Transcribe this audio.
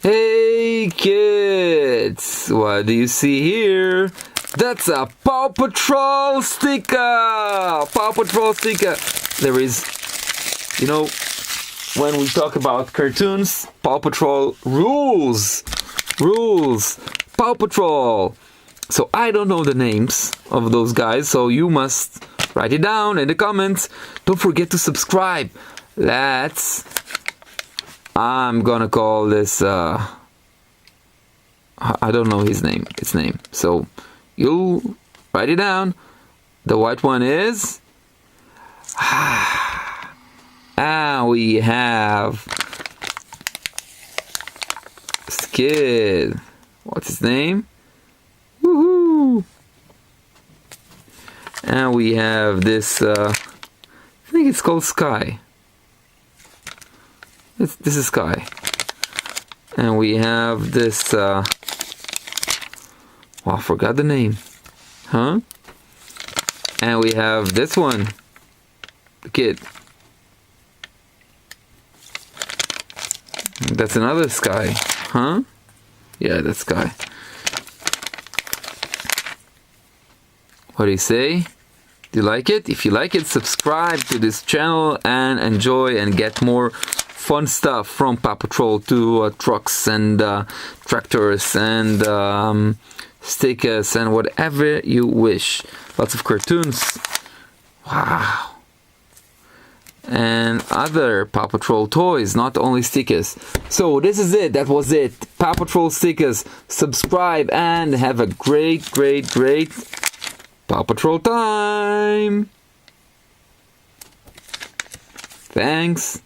Hey kids, what do you see here? That's a Paw Patrol sticker! Paw Patrol sticker! There is, when we talk about cartoons, Paw Patrol rules! Paw Patrol! So I don't know the names of those guys, so you must write it down in the comments. Don't forget to subscribe. I'm gonna call this, I don't know its name. So you'll write it down. The white one is, and we have this kid. What's his name? Woohoo! And we have this, I think it's called Sky. This is Sky. And we have this, I forgot the name. Huh? And we have this one. The kid. That's another Sky. Huh? Yeah, that's Sky. What do you say? Do you like it? If you like it, subscribe to this channel and enjoy and get more fun stuff from Paw Patrol to trucks and tractors and stickers and whatever you wish. Lots of cartoons. Wow. And other Paw Patrol toys, not only stickers. So this is it. That was it. Paw Patrol stickers. Subscribe and have a great Paw Patrol time. Thanks.